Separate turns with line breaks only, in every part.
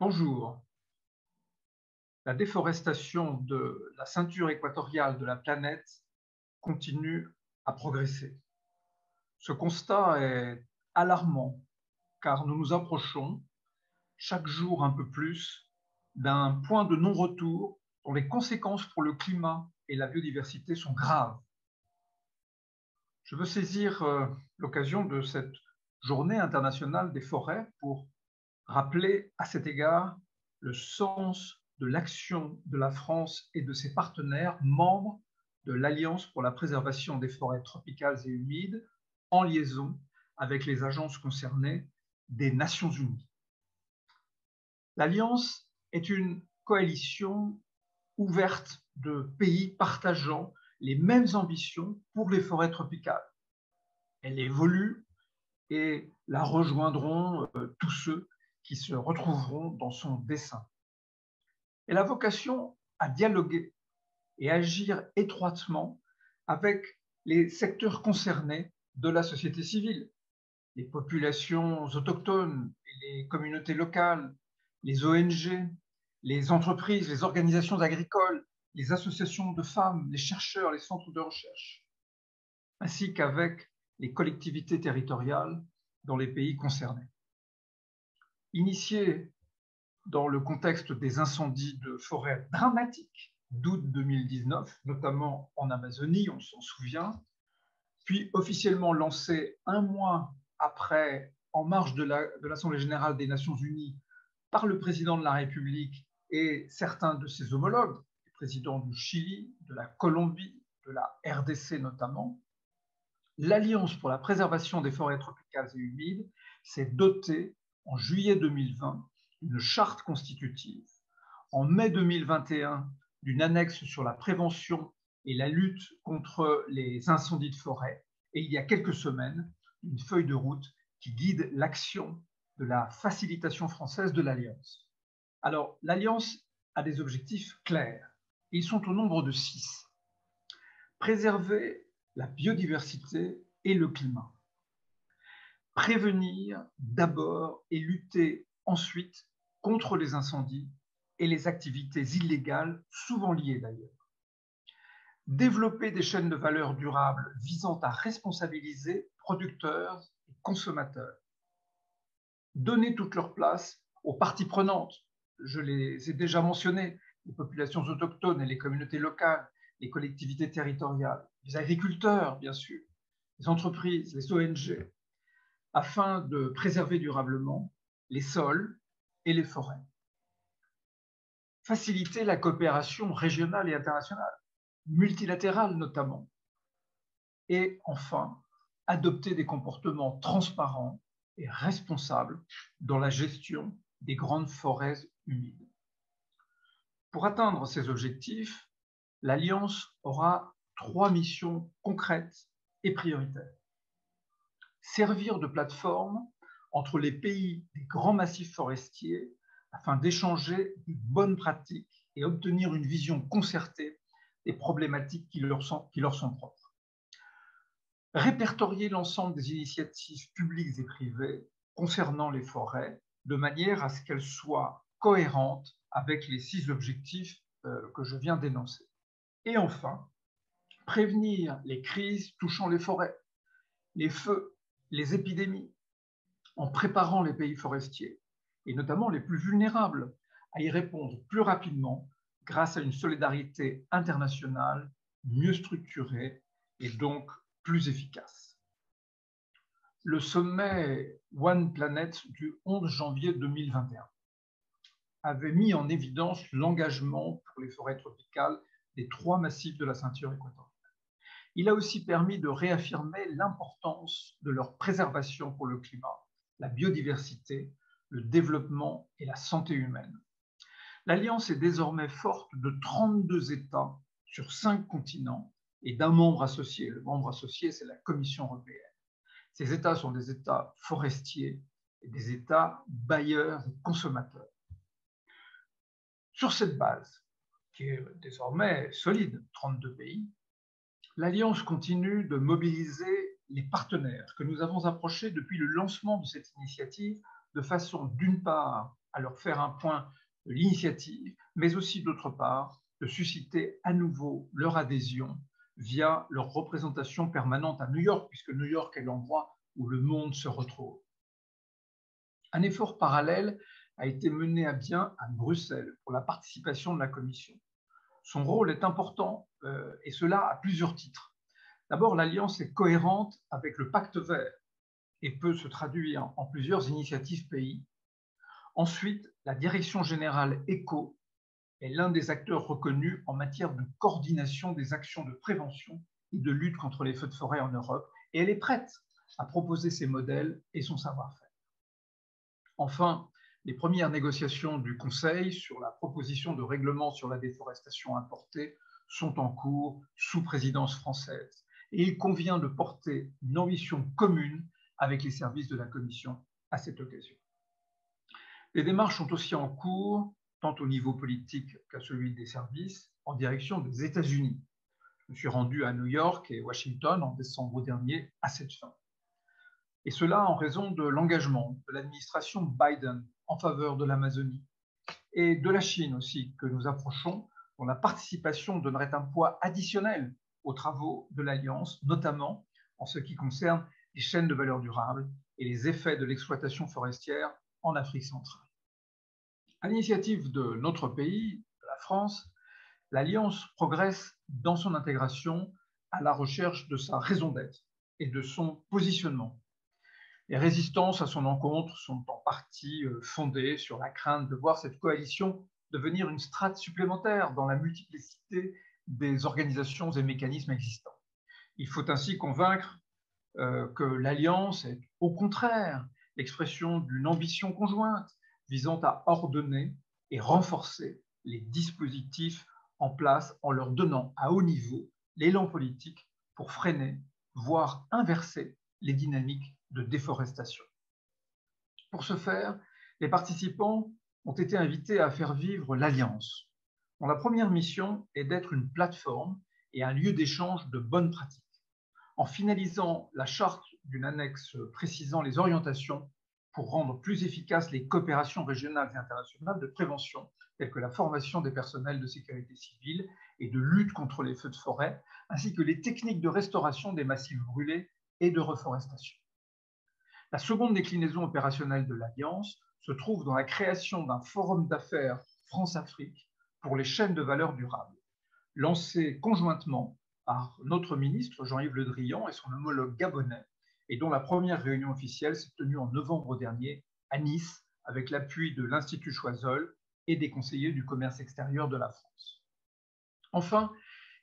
Bonjour. La déforestation de la ceinture équatoriale de la planète continue à progresser. Ce constat est alarmant car nous nous approchons chaque jour un peu plus d'un point de non-retour dont les conséquences pour le climat et la biodiversité sont graves. Je veux saisir l'occasion de cette Journée internationale des forêts pour rappeler à cet égard le sens de l'action de la France et de ses partenaires membres de l'Alliance pour la préservation des forêts tropicales et humides, en liaison avec les agences concernées des Nations Unies. L'Alliance est une coalition ouverte de pays partageant les mêmes ambitions pour les forêts tropicales. Elle évolue et la rejoindront tous ceux qui se retrouveront dans son dessein. Elle a vocation à dialoguer et agir étroitement avec les secteurs concernés de la société civile, les populations autochtones et les communautés locales, les ONG, les entreprises, les organisations agricoles, les associations de femmes, les chercheurs, les centres de recherche, ainsi qu'avec les collectivités territoriales dans les pays concernés. Initiée dans le contexte des incendies de forêt dramatiques d'août 2019, notamment en Amazonie, on s'en souvient, puis officiellement lancée un mois après, en marge de l'Assemblée générale des Nations Unies, par le président de la République et certains de ses homologues, les présidents du Chili, de la Colombie, de la RDC notamment, l'Alliance pour la préservation des forêts tropicales et humides s'est dotée en juillet 2020 d'une charte constitutive, en mai 2021 d'une annexe sur la prévention et la lutte contre les incendies de forêt, et il y a quelques semaines, une feuille de route qui guide l'action de la facilitation française de l'Alliance. Alors, l'Alliance a des objectifs clairs. Ils sont au nombre de 6. Préserver la biodiversité et le climat. Prévenir d'abord et lutter ensuite contre les incendies et les activités illégales, souvent liées d'ailleurs. Développer des chaînes de valeur durables visant à responsabiliser producteurs et consommateurs. Donner toute leur place aux parties prenantes. Je les ai déjà mentionnées, les populations autochtones et les communautés locales, les collectivités territoriales, les agriculteurs, bien sûr, les entreprises, les ONG, afin de préserver durablement les sols et les forêts. Faciliter la coopération régionale et internationale, multilatérale notamment. Et enfin, adopter des comportements transparents et responsables dans la gestion des grandes forêts humides. Pour atteindre ces objectifs, l'Alliance aura 3 missions concrètes et prioritaires. Servir de plateforme entre les pays des grands massifs forestiers afin d'échanger de bonnes pratiques et obtenir une vision concertée des problématiques qui leur sont propres. Répertorier l'ensemble des initiatives publiques et privées concernant les forêts de manière à ce qu'elles soient cohérentes avec les 6 objectifs que je viens d'énoncer. Et enfin, prévenir les crises touchant les forêts, les feux, les épidémies, en préparant les pays forestiers, et notamment les plus vulnérables, à y répondre plus rapidement grâce à une solidarité internationale mieux structurée et donc plus efficace. Le sommet One Planet du 11 janvier 2021 avait mis en évidence l'engagement pour les forêts tropicales des 3 massifs de la ceinture équatoriale. Il a aussi permis de réaffirmer l'importance de leur préservation pour le climat, la biodiversité, le développement et la santé humaine. L'Alliance est désormais forte de 32 États sur 5 continents et d'un membre associé. Le membre associé, c'est la Commission européenne. Ces États sont des États forestiers et des États bailleurs et consommateurs. Sur cette base, qui est désormais solide, 32 pays, l'Alliance continue de mobiliser les partenaires que nous avons approchés depuis le lancement de cette initiative de façon, d'une part, à leur faire un point de l'initiative, mais aussi, d'autre part, de susciter à nouveau leur adhésion via leur représentation permanente à New York, puisque New York est l'endroit où le monde se retrouve. Un effort parallèle a été mené à bien à Bruxelles pour la participation de la Commission. Son rôle est important, et cela à plusieurs titres. D'abord, l'Alliance est cohérente avec le Pacte vert et peut se traduire en plusieurs initiatives pays. Ensuite, la Direction générale ECHO est l'un des acteurs reconnus en matière de coordination des actions de prévention et de lutte contre les feux de forêt en Europe, et elle est prête à proposer ses modèles et son savoir-faire. Enfin, les premières négociations du Conseil sur la proposition de règlement sur la déforestation importée sont en cours sous présidence française, et il convient de porter une ambition commune avec les services de la Commission à cette occasion. Les démarches sont aussi en cours, tant au niveau politique qu'à celui des services, en direction des États-Unis. Je me suis rendu à New York et Washington en décembre dernier à cette fin. Et cela en raison de l'engagement de l'administration Biden en faveur de l'Amazonie et de la Chine aussi, que nous approchons, dont la participation donnerait un poids additionnel aux travaux de l'Alliance, notamment en ce qui concerne les chaînes de valeur durable et les effets de l'exploitation forestière en Afrique centrale. À l'initiative de notre pays, de la France, l'Alliance progresse dans son intégration à la recherche de sa raison d'être et de son positionnement. Les résistances à son encontre sont en partie fondées sur la crainte de voir cette coalition devenir une strate supplémentaire dans la multiplicité des organisations et mécanismes existants. Il faut ainsi convaincre que l'Alliance est au contraire l'expression d'une ambition conjointe visant à ordonner et renforcer les dispositifs en place en leur donnant à haut niveau l'élan politique pour freiner, voire inverser les dynamiques de déforestation. Pour ce faire, les participants ont été invités à faire vivre l'Alliance, dont la première mission est d'être une plateforme et un lieu d'échange de bonnes pratiques. En finalisant la charte d'une annexe précisant les orientations pour rendre plus efficaces les coopérations régionales et internationales de prévention, telles que la formation des personnels de sécurité civile et de lutte contre les feux de forêt, ainsi que les techniques de restauration des massifs brûlés et de reforestation. La seconde déclinaison opérationnelle de l'Alliance se trouve dans la création d'un forum d'affaires France-Afrique pour les chaînes de valeur durable, lancé conjointement par notre ministre Jean-Yves Le Drian et son homologue gabonais, et dont la première réunion officielle s'est tenue en novembre dernier à Nice, avec l'appui de l'Institut Choiseul et des conseillers du commerce extérieur de la France. Enfin,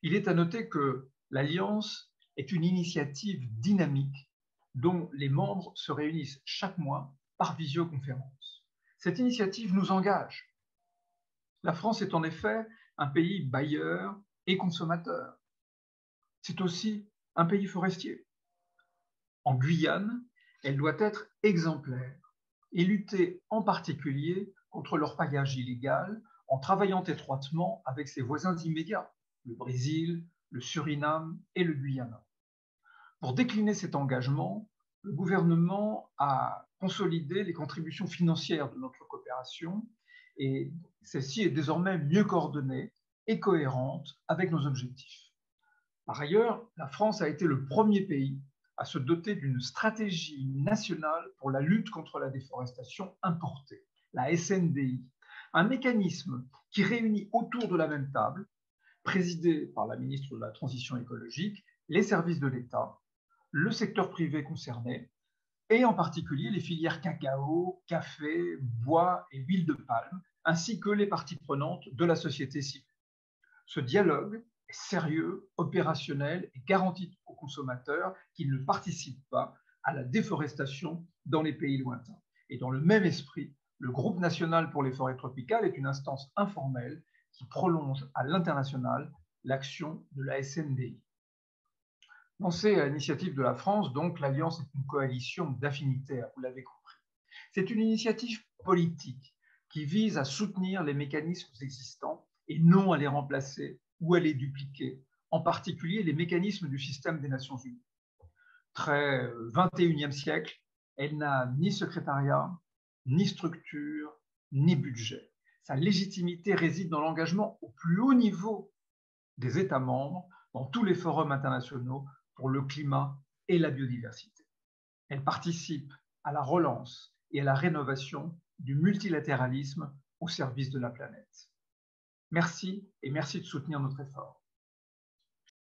il est à noter que l'Alliance est une initiative dynamique dont les membres se réunissent chaque mois par visioconférence. Cette initiative nous engage. La France est en effet un pays bailleur et consommateur. C'est aussi un pays forestier. En Guyane, elle doit être exemplaire et lutter en particulier contre l'orpaillage illégal en travaillant étroitement avec ses voisins immédiats, le Brésil, le Suriname et le Guyana. Pour décliner cet engagement, le gouvernement a consolidé les contributions financières de notre coopération et celle-ci est désormais mieux coordonnée et cohérente avec nos objectifs. Par ailleurs, la France a été le premier pays à se doter d'une stratégie nationale pour la lutte contre la déforestation importée, la SNDI, un mécanisme qui réunit autour de la même table, présidé par la ministre de la Transition écologique, les services de l'État, le secteur privé concerné, et en particulier les filières cacao, café, bois et huile de palme, ainsi que les parties prenantes de la société civile. Ce dialogue est sérieux, opérationnel et garantit aux consommateurs qu'ils ne participent pas à la déforestation dans les pays lointains. Et dans le même esprit, le Groupe national pour les forêts tropicales est une instance informelle qui prolonge à l'international l'action de la SNDI. Lancée à l'initiative de la France, donc, l'Alliance est une coalition d'affinitaires, vous l'avez compris. C'est une initiative politique qui vise à soutenir les mécanismes existants et non à les remplacer ou à les dupliquer, en particulier les mécanismes du système des Nations Unies. Très 21e siècle, elle n'a ni secrétariat, ni structure, ni budget. Sa légitimité réside dans l'engagement au plus haut niveau des États membres dans tous les forums internationaux pour le climat et la biodiversité. Elle participe à la relance et à la rénovation du multilatéralisme au service de la planète. Merci et merci de soutenir notre effort.